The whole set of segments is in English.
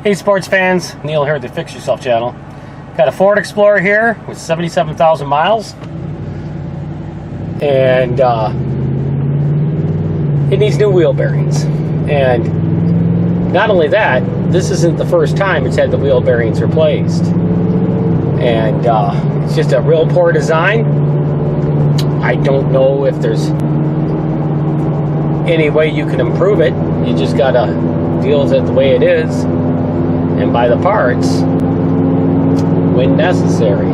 Hey sports fans, Neil here at the Fix Yourself channel. Got a Ford Explorer here with 77,000 miles. And it needs new wheel bearings. And not only that, this isn't the first time it's had the wheel bearings replaced. And it's just a real poor design. I don't know if there's any way you can improve it. You just gotta deal with it the way it is and buy the parts when necessary.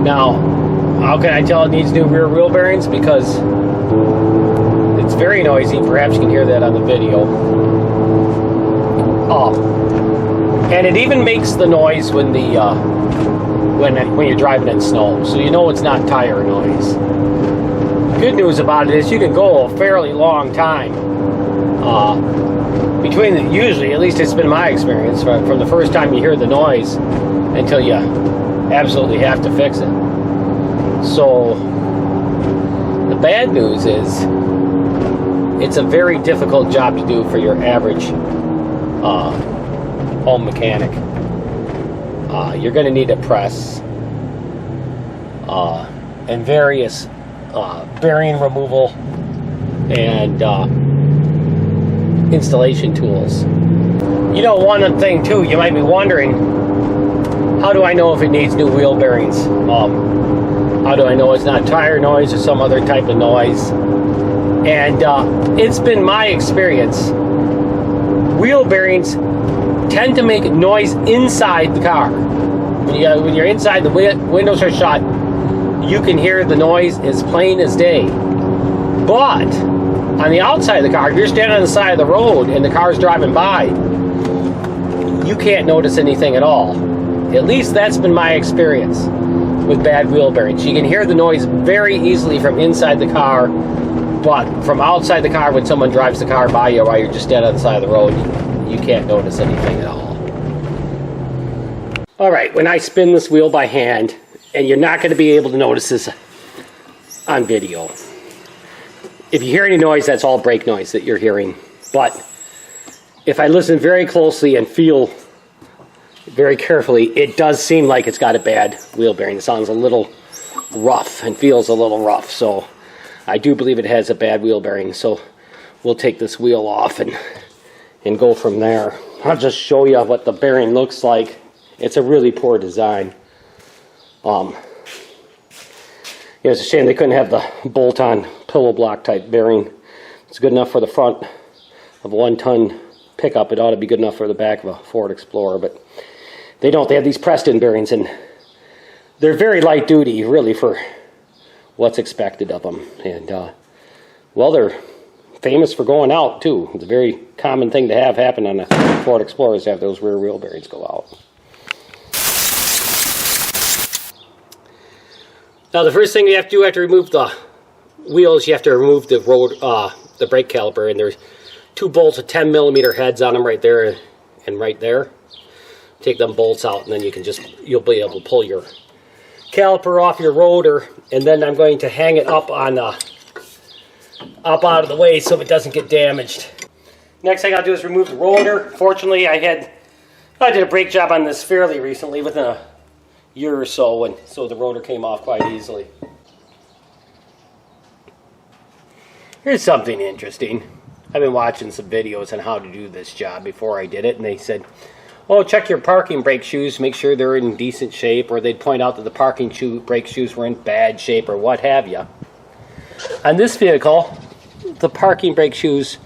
Now, how can I tell it needs new rear wheel bearings? Because it's very noisy. Perhaps you can hear that on the video. And it even makes the noise when the when you're driving in snow, so you know it's not tire noise. Good news about it is you can go a fairly long time between the, usually, at least it's been my experience, from the first time you hear the noise until you absolutely have to fix it. So the bad news is it's a very difficult job to do for your average home mechanic. You're going to need a press and various bearing removal and installation tools. You know, one thing too, you might be wondering, how do I know if it needs new wheel bearings? How do I know it's not tire noise or some other type of noise? And it's been my experience, wheel bearings tend to make noise inside the car. When you're inside, the windows are shut, you can hear the noise as plain as day. But on the outside of the car, if you're standing on the side of the road and the car's driving by, you can't notice anything at all. At least that's been my experience with bad wheel bearings. You can hear the noise very easily from inside the car, but from outside the car, when someone drives the car by you while you're just standing on the side of the road, you can't notice anything at all. Alright, when I spin this wheel by hand, and you're not going to be able to notice this on video. If you hear any noise, that's all brake noise that you're hearing. But if I listen very closely and feel very carefully, it does seem like it's got a bad wheel bearing. It sounds a little rough and feels a little rough. So I do believe it has a bad wheel bearing. So we'll take this wheel off and go from there. I'll just show you what the bearing looks like. It's a really poor design. It's a shame they couldn't have the bolt-on pillow block type bearing. It's good enough for the front of a 1-ton pickup. It ought to be good enough for the back of a Ford Explorer, but they don't. They have these pressed-in bearings, and they're very light duty, really, for what's expected of them. And well, they're famous for going out too. It's a very common thing to have happen on a Ford Explorer, is to have those rear wheel bearings go out. Now, the first thing you have to do after remove the wheels, you have to remove the the brake caliper, and there's 2 bolts with 10mm heads on them right there and right there. Take them bolts out, and then you'll be able to pull your caliper off your rotor, and then I'm going to hang it up on up out of the way so it doesn't get damaged. Next thing I'll do is remove the rotor. Fortunately, I did a brake job on this fairly recently, within a year or so, and so the rotor came off quite easily. Here's something interesting. I've been watching some videos on how to do this job before I did it, and they said, oh, check your parking brake shoes, make sure they're in decent shape, or they'd point out that the parking brake shoes were in bad shape, or what have you. On this vehicle, the parking brake shoes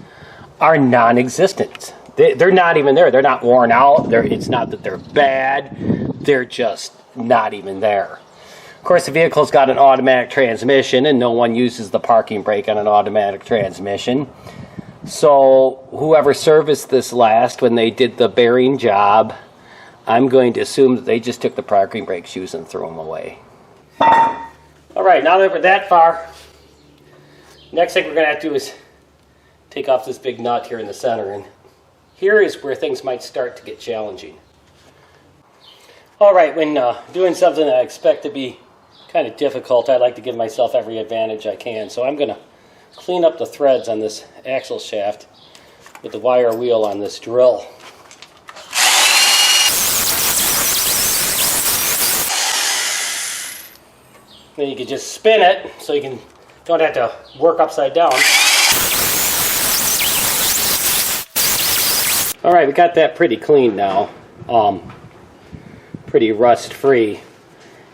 are non-existent. They're not even there. They're not worn out. It's not that they're bad. They're just not even there. Of course, the vehicle's got an automatic transmission, and no one uses the parking brake on an automatic transmission. So whoever serviced this last when they did the bearing job, I'm going to assume that they just took the parking brake shoes and threw them away. Alright, now that we're that far, next thing we're going to have to do is take off this big nut here in the center, and here is where things might start to get challenging. Alright, when doing something that I expect to be kind of difficult, I like to give myself every advantage I can. So I'm going to clean up the threads on this axle shaft with the wire wheel on this drill. Then you can just spin it so you don't have to work upside down. All right, we got that pretty clean now. Pretty rust free.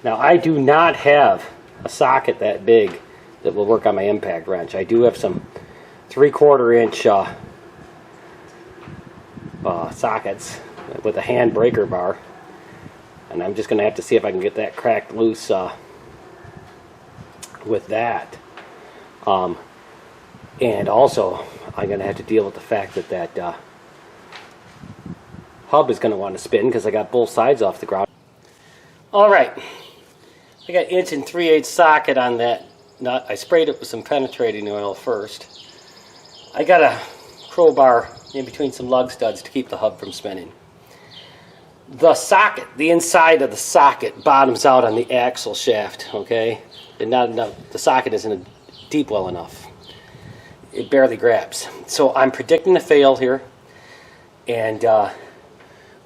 Now I do not have a socket that big that will work on my impact wrench. I do have some 3/4 inch sockets with a hand breaker bar, and I'm just going to have to see if I can get that cracked loose with that. And also I'm going to have to deal with the fact that that hub is going to want to spin because I got both sides off the ground. Alright, I got 1 3/8 socket on that nut. I sprayed it with some penetrating oil first. I got a crowbar in between some lug studs to keep the hub from spinning. The socket, the inside of the socket bottoms out on the axle shaft, okay? And not enough, the socket isn't deep well enough. It barely grabs. So I'm predicting a fail here, and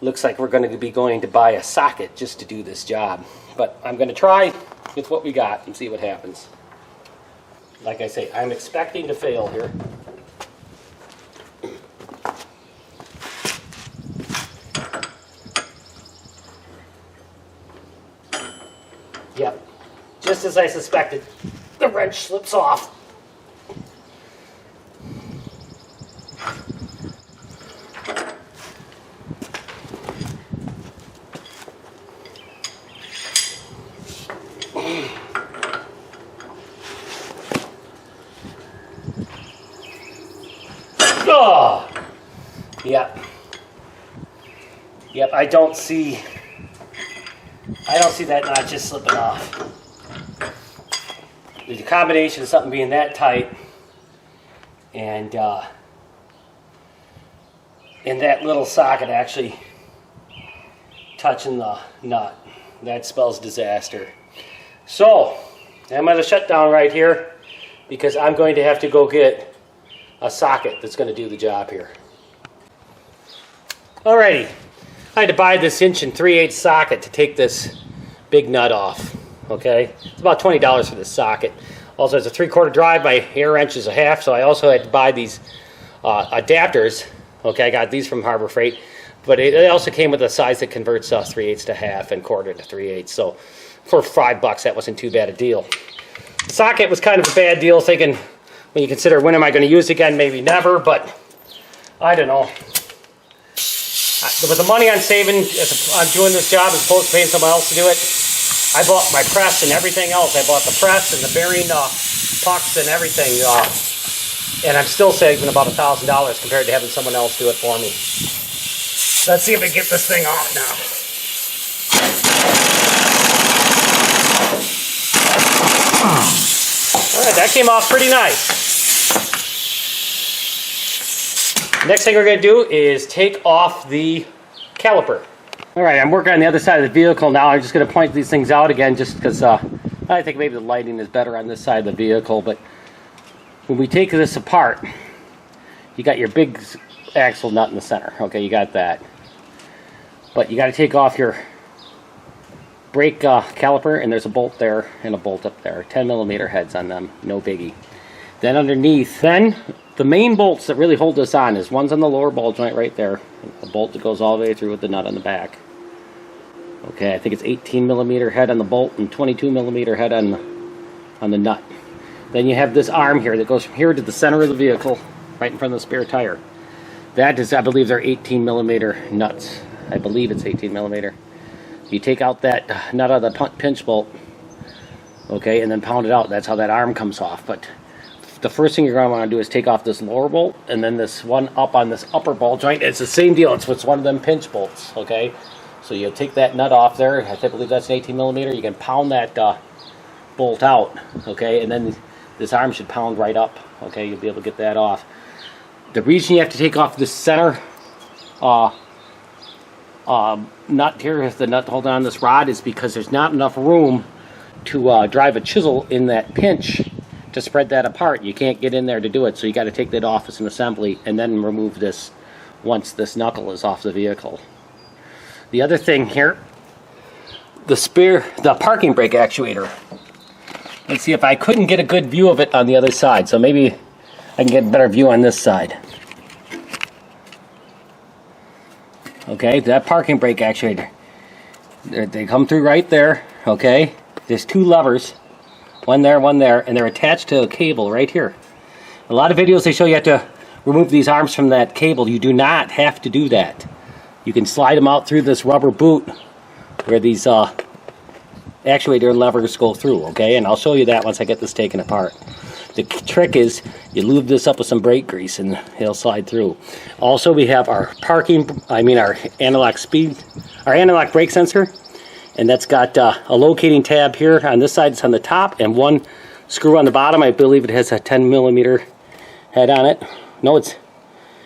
looks like we're going to be going to buy a socket just to do this job. But I'm going to try with what we got and see what happens. Like I say, I'm expecting to fail here. Yep, just as I suspected, the wrench slips off. Oh, yep. Yep, I don't see that notch just slipping off. There's a combination of something being that tight and that little socket actually touching the nut. That spells disaster. So, I'm going to shut down right here because I'm going to have to go get a socket that's going to do the job here. Alrighty, I had to buy this 1 3/8 socket to take this big nut off. Okay, it's about $20 for this socket. Also, it's a 3/4 drive. My air wrench is a half, so I also had to buy these adapters. Okay, I got these from Harbor Freight, but it also came with a size that converts 3/8 to half and 1/4 to 3/8. So for $5, that wasn't too bad a deal. The socket was kind of a bad deal, thinking when you consider when am I going to use it again, maybe never, but I don't know. With the money I'm saving, I'm doing this job as opposed to paying someone else to do it, I bought my press and everything else. I bought the press and the bearing pucks and everything, and I'm still saving about $1,000 compared to having someone else do it for me. Let's see if we can get this thing off now. Alright, that came off pretty nice. Next thing we're going to do is take off the caliper. Alright, I'm working on the other side of the vehicle now. I'm just going to point these things out again just because I think maybe the lighting is better on this side of the vehicle. But when we take this apart, you got your big axle nut in the center. Okay, you got that. But you got to take off your brake caliper, and there's a bolt there and a bolt up there. 10mm heads on them, no biggie. Then underneath, the main bolts that really hold this on is one's on the lower ball joint right there, a bolt that goes all the way through with the nut on the back. Okay, I think it's 18mm head on the bolt and 22mm head on the nut. Then you have this arm here that goes from here to the center of the vehicle, right in front of the spare tire. That is, I believe, they're 18mm nuts. I believe it's 18mm. You take out that nut out of the pinch bolt, okay, and then pound it out. That's how that arm comes off. But the first thing you're going to want to do is take off this lower bolt, and then this one up on this upper ball joint. It's the same deal. It's one of them pinch bolts, okay? So you take that nut off there. I believe that's an 18mm. You can pound that bolt out, okay? And then this arm should pound right up, okay? You'll be able to get that off. The reason you have to take off the center nut here, the nut holding on this rod, is because there's not enough room to drive a chisel in that pinch to spread that apart. You can't get in there to do it, so you got to take that off as an assembly and then remove this once this knuckle is off the vehicle. The other thing here, the parking brake actuator. Let's see if I couldn't get a good view of it on the other side. So maybe I can get a better view on this side. Okay, that parking brake actuator. They come through right there, okay? There's two levers, one there, and they're attached to a cable right here. A lot of videos they show you have to remove these arms from that cable. You do not have to do that. You can slide them out through this rubber boot where these actuator levers go through, okay? And I'll show you that once I get this taken apart. The trick is you lube this up with some brake grease and it'll slide through. Also, we have our our analog brake sensor, and that's got a locating tab here on this side. It's on the top, and one screw on the bottom. I believe it has a 10mm head on it. No, it's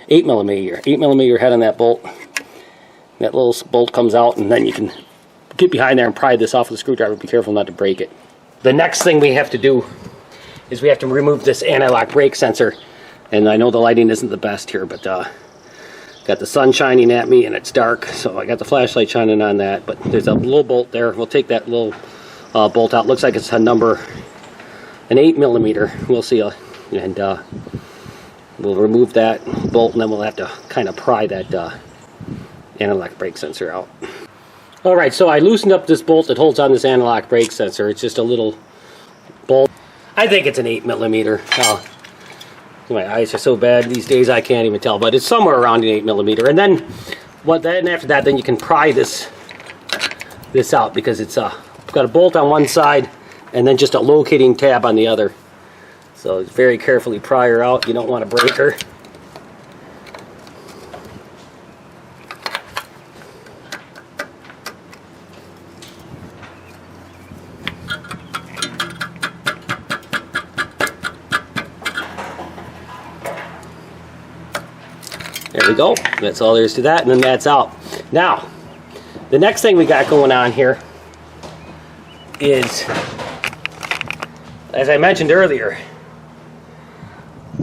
8mm head on that bolt. That little bolt comes out, and then you can get behind there and pry this off with a screwdriver. Be careful not to break it. The next thing we have to do is we have to remove this analog brake sensor. And I know the lighting isn't the best here, but got the sun shining at me and it's dark, so I got the flashlight shining on that. But there's a little bolt there. We'll take that little bolt out. Looks like it's an 8mm. We'll see. And we'll remove that bolt, and then we'll have to kind of pry that analog brake sensor out. Alright, so I loosened up this bolt that holds on this analog brake sensor. It's just a little bolt. I think it's an 8mm. My eyes are so bad these days I can't even tell, but it's somewhere around an 8mm. And then after that, then you can pry this out, because it's got a bolt on one side and then just a locating tab on the other. So very carefully pry her out. You don't want to break her. There we go. That's all there is to that, and then that's out. Now, the next thing we got going on here is, as I mentioned earlier,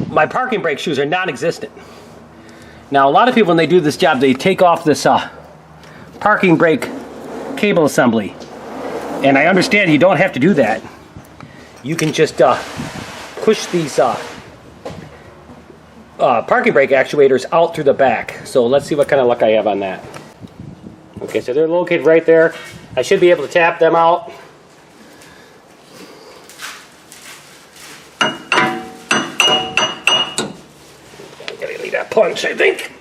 my parking brake shoes are non-existent. Now, a lot of people, when they do this job, they take off this parking brake cable assembly. And I understand you don't have to do that. You can just push these parking brake actuators out through the back. So let's see what kind of luck I have on that. Okay, so they're located right there. I should be able to tap them out. Gotta leave that punch, I think.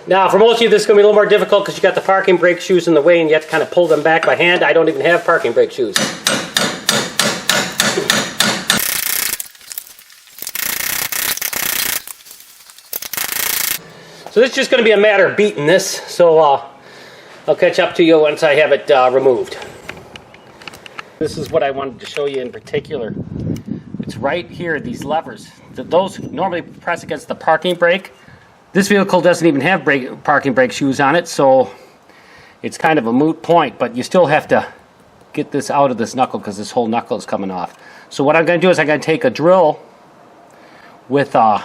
Now, for most of you, this is going to be a little more difficult because you got the parking brake shoes in the way and you have to kind of pull them back by hand. I don't even have parking brake shoes. So this is just going to be a matter of beating this, so I'll catch up to you once I have it removed. This is what I wanted to show you in particular. It's right here, these levers. Those normally press against the parking brake. This vehicle doesn't even have parking brake shoes on it, so it's kind of a moot point, but you still have to get this out of this knuckle because this whole knuckle is coming off. So what I'm going to do is I'm going to take a drill with the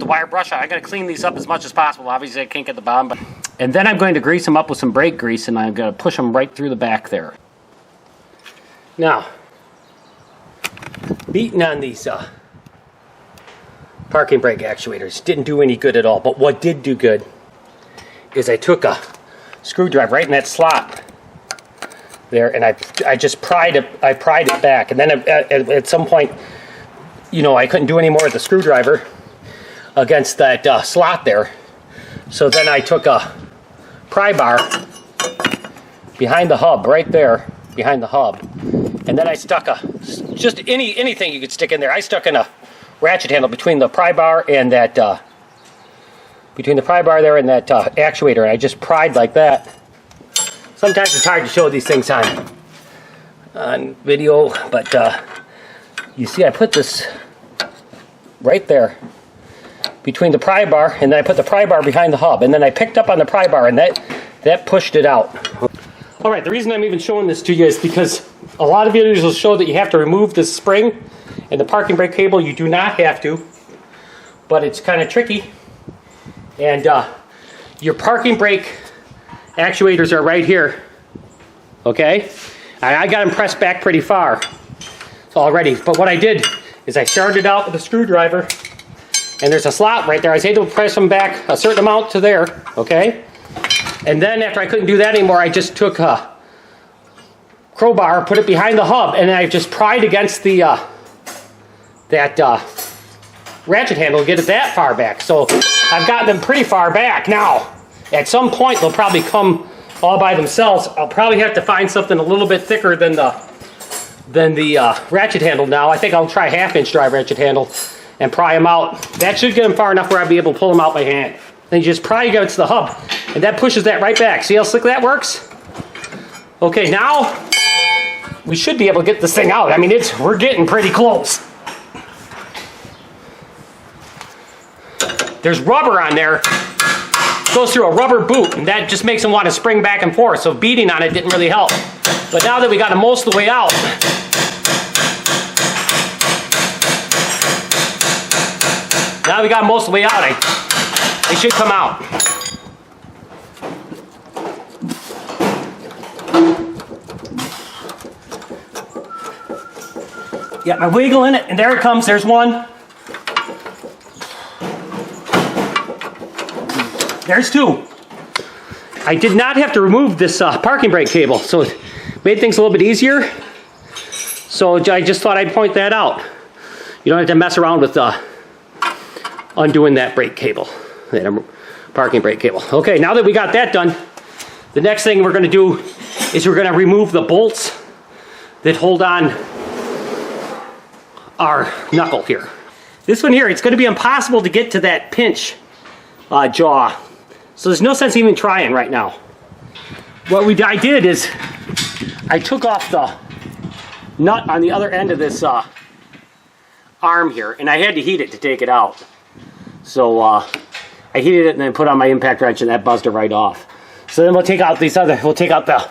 wire brush. I'm going to clean these up as much as possible. Obviously I can't get the bottom, and then I'm going to grease them up with some brake grease, and I'm going to push them right through the back there. Now, beating on these parking brake actuators didn't do any good at all, but what did do good is I took a screwdriver right in that slot there, and I just pried it back, and then at some point, you know, I couldn't do any more with the screwdriver against that slot there. So then I took a pry bar behind the hub, right there behind the hub, and then I stuck just anything you could stick in there. I stuck in a ratchet handle between the pry bar and that there and that actuator, and I just pried like that. Sometimes it's hard to show these things on video, but you see I put this right there between the pry bar, and then I put the pry bar behind the hub, and then I picked up on the pry bar, and that pushed it out. Alright, the reason I'm even showing this to you is because a lot of videos will show that you have to remove the spring and the parking brake cable. You do not have to, but it's kind of tricky. And your parking brake actuators are right here, okay? I got them pressed back pretty far already. But what I did is I started out with a screwdriver, and there's a slot right there. I was able to press them back a certain amount to there, okay? And then after I couldn't do that anymore, I just took a crowbar, put it behind the hub, and then I just pried against the ratchet handle to get it that far back. So I've gotten them pretty far back. Now, at some point, they'll probably come all by themselves. I'll probably have to find something a little bit thicker than the ratchet handle now. I think I'll try 1/2-inch drive ratchet handle and pry them out. That should get them far enough where I'll be able to pull them out by hand. Then you just pry against the hub, and that pushes that right back. See how slick that works? Okay, now we should be able to get this thing out. I mean, we're getting pretty close. There's rubber on there. It goes through a rubber boot, and that just makes them want to spring back and forth. So beating on it didn't really help. But now that we got them most of the way out, they should come out. Got my wiggle in it, and there it comes. There's one. There's two. I did not have to remove this parking brake cable, so it made things a little bit easier. So I just thought I'd point that out. You don't have to mess around with undoing that brake cable, that parking brake cable. Okay, now that we got that done, the next thing we're going to do is we're going to remove the bolts that hold on our knuckle here. This one here, it's going to be impossible to get to that pinch jaw. So there's no sense even trying right now. What I did is I took off the nut on the other end of this arm here, and I had to heat it to take it out. So I heated it and then put on my impact wrench, and that buzzed it right off. So then we'll take out we'll take out the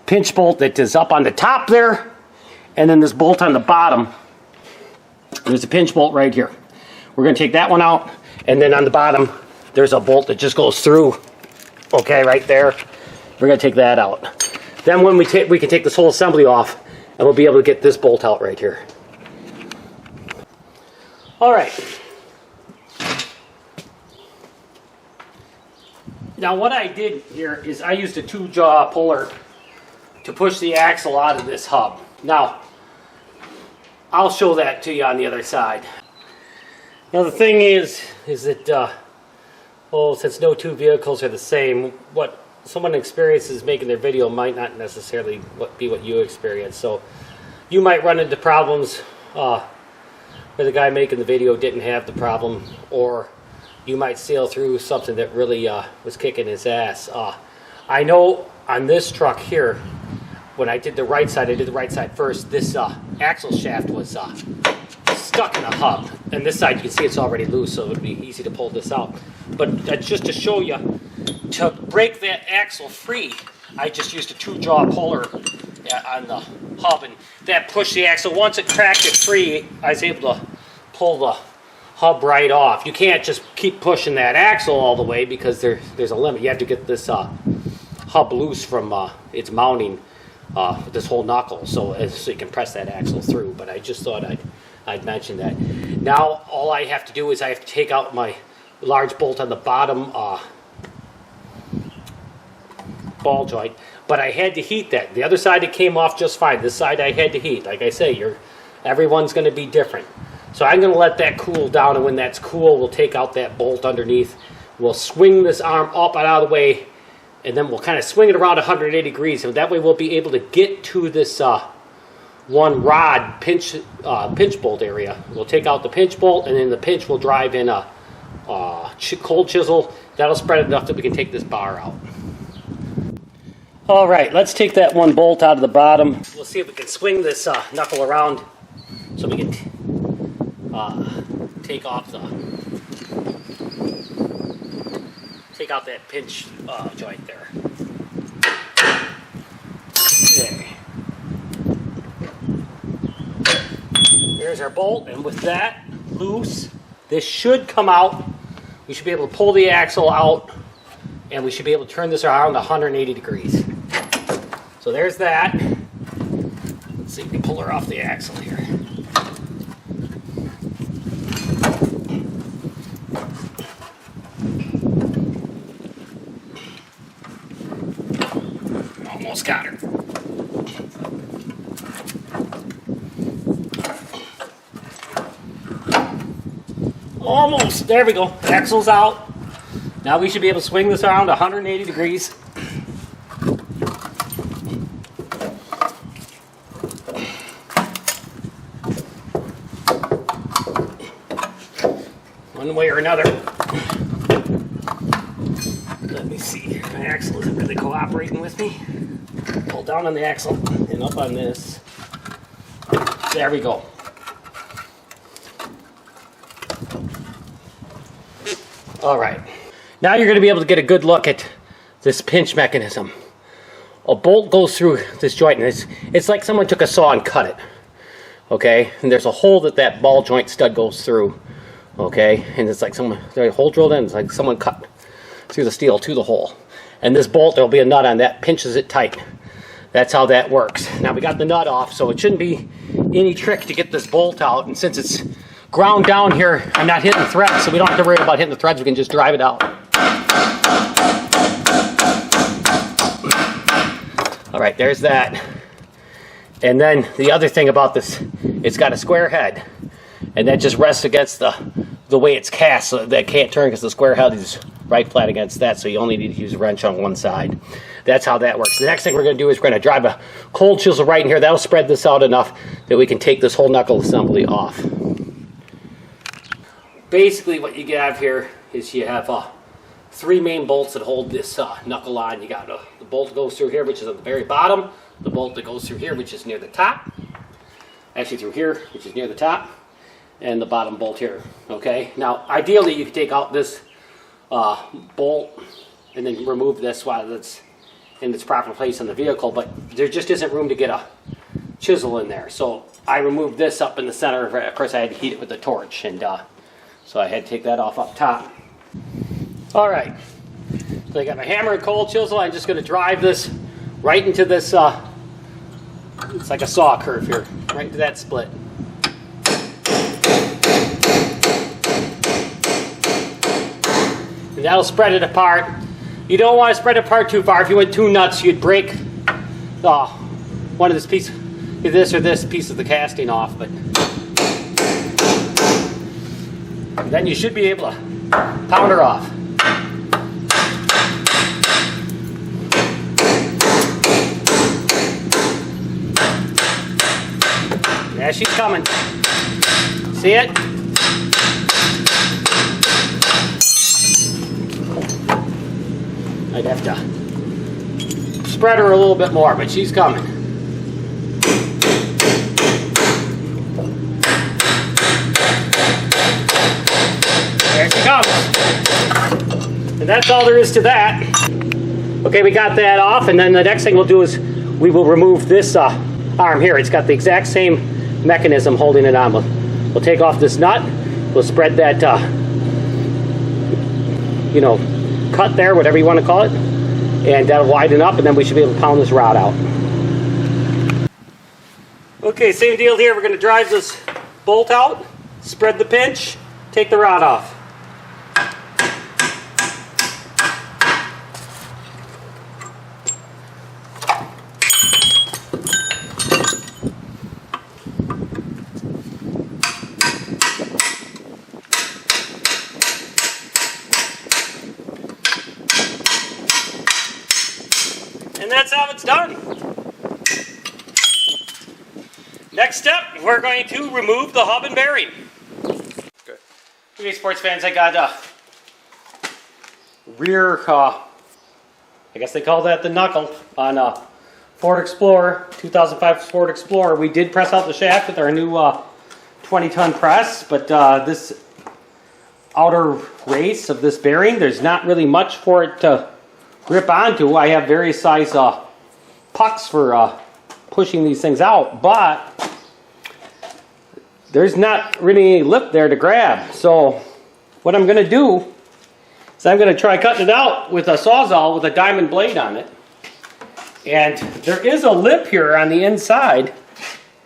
pinch bolt that is up on the top there, and then this bolt on the bottom. There's a pinch bolt right here. We're going to take that one out, and then on the bottom there's a bolt that just goes through. Okay, right there. We're going to take that out. Then when we can take this whole assembly off, and we'll be able to get this bolt out right here. All right. Now what I did here is I used a 2-jaw puller to push the axle out of this hub. Now, I'll show that to you on the other side. Now the thing is that, since no two vehicles are the same, what someone experiences making their video might not necessarily be what you experience. So you might run into problems where the guy making the video didn't have the problem, or you might sail through something that really was kicking his ass. I know on this truck here, when I did the right side, I did the right side first, this axle shaft was stuck in the hub. And this side, you can see it's already loose, so it would be easy to pull this out. But just to show you, to break that axle free, I just used a 2-jaw puller on the hub, and that pushed the axle. Once it cracked it free, I was able to pull the hub right off. You can't just keep pushing that axle all the way because there's a limit. You have to get this hub loose from its mounting, this whole knuckle, so you can press that axle through. But I just thought I'd mention that. Now all I have to do is I have to take out my large bolt on the bottom ball joint, but I had to heat that. The other side it came off just fine. This side I had to heat. Like I say, everyone's going to be different. So I'm going to let that cool down, and when that's cool, we'll take out that bolt underneath. We'll swing this arm up and out of the way, and then we'll kind of swing it around 180 degrees. And that way we'll be able to get to this one rod pinch bolt area. We'll take out the pinch bolt, and then the pinch will drive in a cold chisel. That'll spread it enough that we can take this bar out. All right, let's take that one bolt out of the bottom. We'll see if we can swing this knuckle around so we can take out that pinch joint there. Okay. There's our bolt, and with that loose, this should come out. We should be able to pull the axle out, and we should be able to turn this around 180 degrees. So there's that. see if we can pull her off the axle here. Almost got her. Almost. There we go. Axle's out. Now we should be able to swing this around 180 degrees. One way or another. Let me see here. My axle isn't really cooperating with me. Pull down on the axle and up on this. There we go. All right. Now you're going to be able to get a good look at this pinch mechanism. A bolt goes through this joint, and it's like someone took a saw and cut it. Okay? And there's a hole that ball joint stud goes through. Okay? And it's like there's a hole drilled in. It's like someone cut through the steel to the hole. And this bolt, there'll be a nut on that, pinches it tight. That's how that works. Now we got the nut off, so it shouldn't be any trick to get this bolt out. And since it's ground down here, I'm not hitting the threads, so we don't have to worry about hitting the threads. We can just drive it out. All right, there's that. And then the other thing about this, it's got a square head, and that just rests against the way it's cast, so that can't turn because the square head is right flat against that, so you only need to use a wrench on one side. That's how that works. The next thing we're going to do is we're going to drive a cold chisel right in here. That'll spread this out enough that we can take this whole knuckle assembly off. Basically what you have here is you have three main bolts that hold this knuckle on. You got the bolt that goes through here, which is at the very bottom, the bolt that goes through here, which is near the top, actually through here, which is near the top, and the bottom bolt here. Okay, now ideally you could take out this bolt and then remove this while it's in its proper place in the vehicle, but there just isn't room to get a chisel in there. So I removed this up in the center. Of course I had to heat it with a torch, and so I had to take that off up top. All right, so I got my hammer and cold chisel. I'm just going to drive this right into this, it's like a saw curve here, right into that split. And that'll spread it apart. You don't want to spread it apart too far. If you went too nuts, you'd break one of this piece, this or this piece of the casting off. But then you should be able to pound her off. Yeah, she's coming. See it? I'd have to spread her a little bit more, but she's coming. There she comes. And that's all there is to that. Okay, we got that off, and then the next thing we'll do is we will remove this arm here. It's got the exact same mechanism holding it on. We'll take off this nut. We'll spread that, cut there, whatever you want to call it, and that'll widen up, and then we should be able to pound this rod out. Okay, same deal here. We're going to drive this bolt out, spread the pinch, take the rod off. And that's how it's done. Next step, we're going to remove the hub and bearing. Okay. Okay, sports fans, I got a rear, I guess they call that the knuckle, on a Ford Explorer, 2005 Ford Explorer. We did press out the shaft with our new 20-ton press, but this outer race of this bearing, there's not really much for it to grip onto. I have various size pucks for pushing these things out, but there's not really any lip there to grab. So what I'm going to do is I'm going to try cutting it out with a Sawzall with a diamond blade on it. And there is a lip here on the inside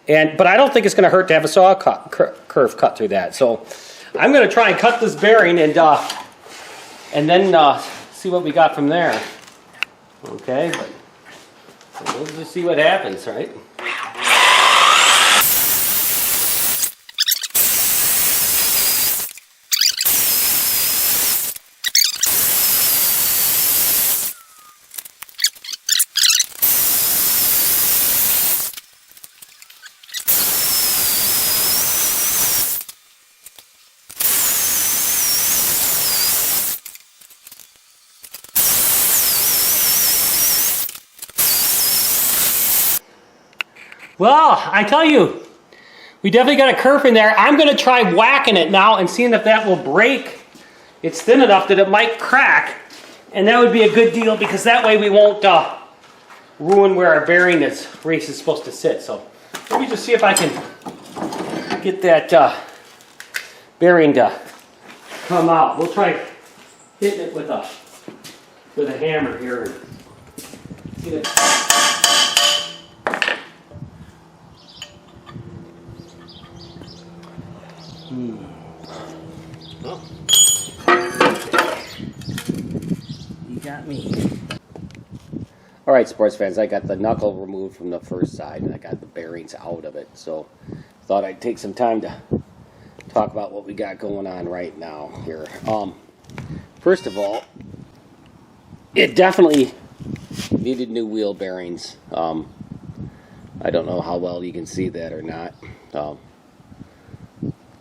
But I don't think it's going to hurt to have a saw curve cut through that. So I'm going to try and cut this bearing and then see what we got from there. Okay, but we'll just see what happens, right? Well, I tell you, we definitely got a curve in there. I'm going to try whacking it now and seeing if that will break. It's thin enough that it might crack, and that would be a good deal because that way we won't ruin where our bearing race is supposed to sit. So let me just see if I can get that bearing to come out. We'll try hitting it with a hammer here and get it. Oh. You got me. All right, sports fans, I got the knuckle removed from the first side and I got the bearings out of it. So thought I'd take some time to talk about what we got going on right now here. First of all, it definitely needed new wheel bearings. I don't know how well you can see that or not.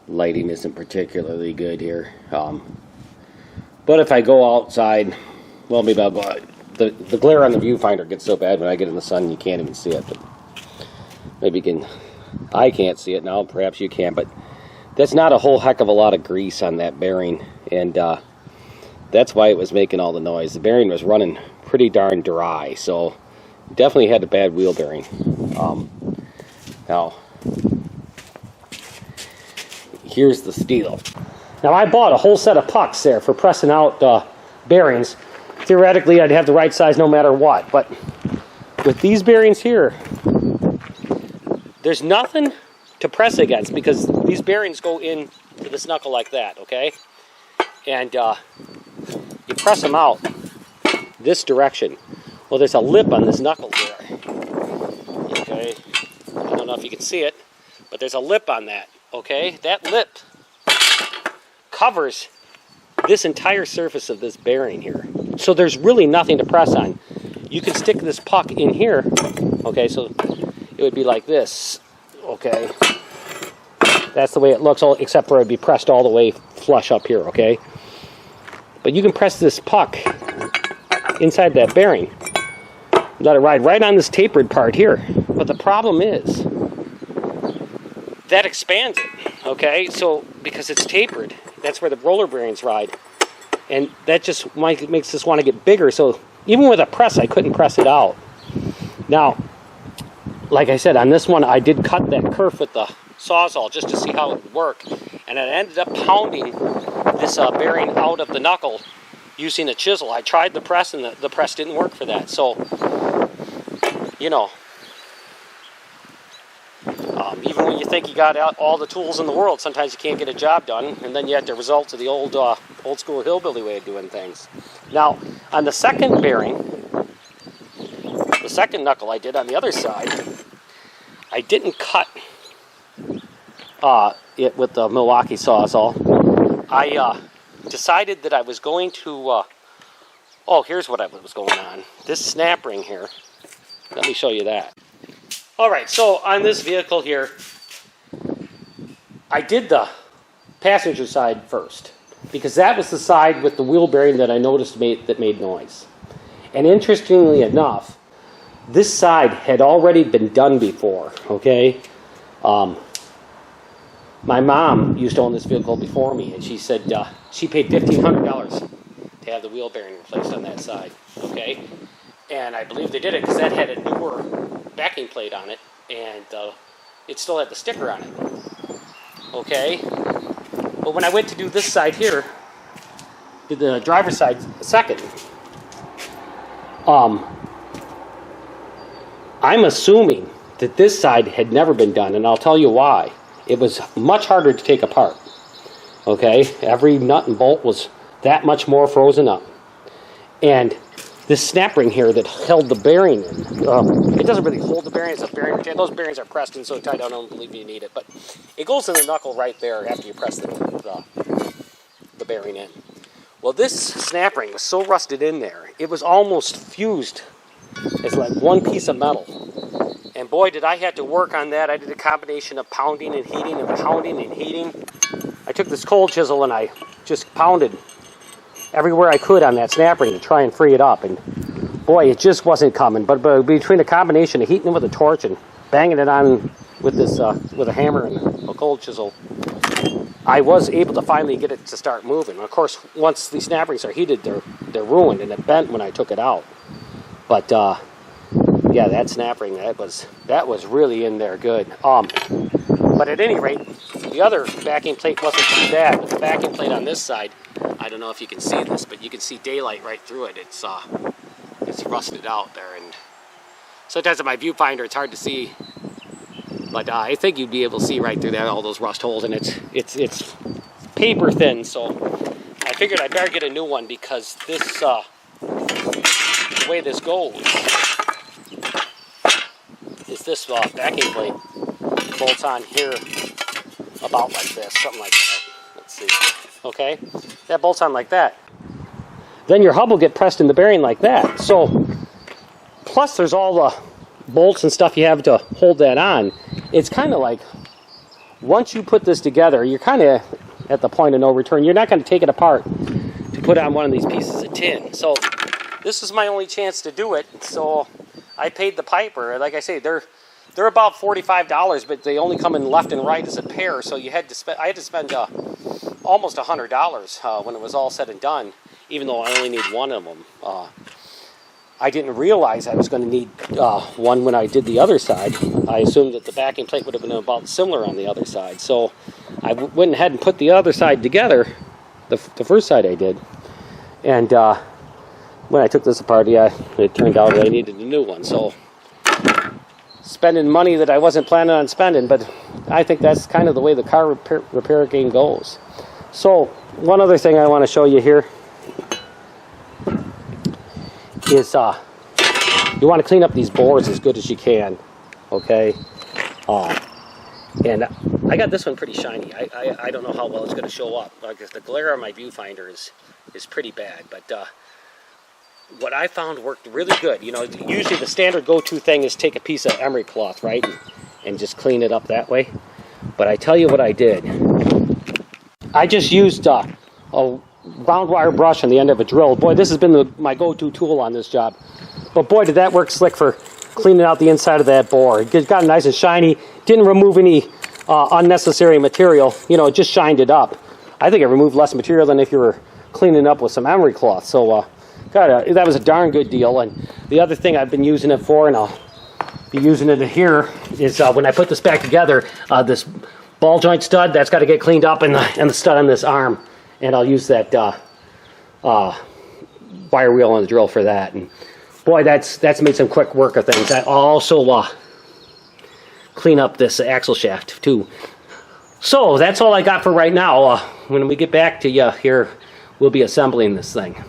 Lighting isn't particularly good here. But if I go outside, well, maybe I'll go out. The glare on the viewfinder gets so bad when I get in the sun you can't even see it. But maybe you can. I can't see it now. Perhaps you can. But that's not a whole heck of a lot of grease on that bearing, and that's why it was making all the noise. The bearing was running pretty darn dry, so definitely had a bad wheel bearing. Now, here's the steel. Now, I bought a whole set of pucks there for pressing out bearings. Theoretically, I'd have the right size no matter what, but with these bearings here, there's nothing to press against because these bearings go into this knuckle like that, okay? And you press them out this direction. Well, there's a lip on this knuckle here, okay? I don't know if you can see it, but there's a lip on that, okay? That lip covers this entire surface of this bearing here. So there's really nothing to press on. You can stick this puck in here, okay, so it would be like this, okay? That's the way it looks, except for it would be pressed all the way flush up here, okay? But you can press this puck inside that bearing. Let it ride right on this tapered part here. But the problem is, that expands it, okay? So, because it's tapered, that's where the roller bearings ride. And that just makes this want to get bigger. So, even with a press, I couldn't press it out. Now, like I said, on this one, I did cut that kerf with the Sawzall just to see how it would work. And I ended up pounding this bearing out of the knuckle using a chisel. I tried the press, and the press didn't work for that. So, you know, even when you think you got out all the tools in the world, sometimes you can't get a job done, and then you have the results of the old school hillbilly way of doing things. Now, on the second bearing, the second knuckle I did on the other side, I didn't cut it with the Milwaukee Sawzall. I decided that I was going to, oh, here's what was going on. This snap ring here, let me show you that. All right, so on this vehicle here, I did the passenger side first because that was the side with the wheel bearing that I noticed that made noise. And interestingly enough, this side had already been done before, okay? My mom used to own this vehicle before me, and she said she paid $1,500 to have the wheel bearing replaced on that side, okay? And I believe they did it because that had a newer backing plate on it, and it still had the sticker on it, okay? But when I went to do this side here, did the driver's side second, I'm assuming that this side had never been done, and I'll tell you why. It was much harder to take apart. Okay, every nut and bolt was that much more frozen up. And this snap ring here that held the bearing in, it doesn't really hold the bearing, it's a bearing retain. Those bearings are pressed in so tight I don't believe you need it, but it goes in the knuckle right there after you press the bearing in. Well, this snap ring was so rusted in there, it was almost fused as like one piece of metal. And boy, did I have to work on that. I did a combination of pounding and heating and pounding and heating. I took this cold chisel and I just pounded everywhere I could on that snap ring to try and free it up. And boy, it just wasn't coming. But between a combination of heating it with a torch and banging it on with this with a hammer and a cold chisel, I was able to finally get it to start moving. Of course, once these snap rings are heated, they're ruined and it bent when I took it out. But yeah, that snap ring, that was really in there good. But at any rate, the other backing plate wasn't too bad. But the backing plate on this side, I don't know if you can see this, but you can see daylight right through it. It's rusted out there, and sometimes in my viewfinder it's hard to see. But I think you'd be able to see right through there all those rust holes, and it's paper thin. So I figured I'd better get a new one because this the way this goes is this backing plate bolts on here about like this, something like that. Let's see. Okay, that bolts on like that. Then your hub will get pressed in the bearing like that. So plus there's all the bolts and stuff you have to hold that on. It's kind of like once you put this together, you're kind of at the point of no return. You're not going to take it apart to put on one of these pieces of tin. So this is my only chance to do it. So I paid the piper. Like I say, they're about $45, but they only come in left and right as a pair. So I had to spend almost $100 when it was all said and done, even though I only need one of them. I didn't realize I was going to need one when I did the other side. I assumed that the backing plate would have been about similar on the other side. So I went ahead and put the other side together, the first side I did. And when I took this apart, yeah, it turned out that I needed a new one. So spending money that I wasn't planning on spending, but I think that's kind of the way the car repair game goes. So one other thing I want to show you here is you want to clean up these boards as good as you can, okay? And I got this one pretty shiny. I don't know how well it's going to show up because the glare on my viewfinder is pretty bad. But what I found worked really good. You know, usually the standard go-to thing is take a piece of emery cloth, right, and just clean it up that way. But I tell you what I did. I just used a round wire brush on the end of a drill. Boy, this has been my go-to tool on this job. But boy, did that work slick for cleaning out the inside of that board. It got nice and shiny. Didn't remove any unnecessary material. You know, it just shined it up. I think it removed less material than if you were cleaning up with some emery cloth. So that was a darn good deal. And the other thing I've been using it for, and I'll be using it here, is when I put this back together, this ball joint stud, that's got to get cleaned up, and the stud on this arm. And I'll use that wire wheel on the drill for that. And boy, that's made some quick work of things. I'll also clean up this axle shaft too. So that's all I got for right now. When we get back to you here, we'll be assembling this thing.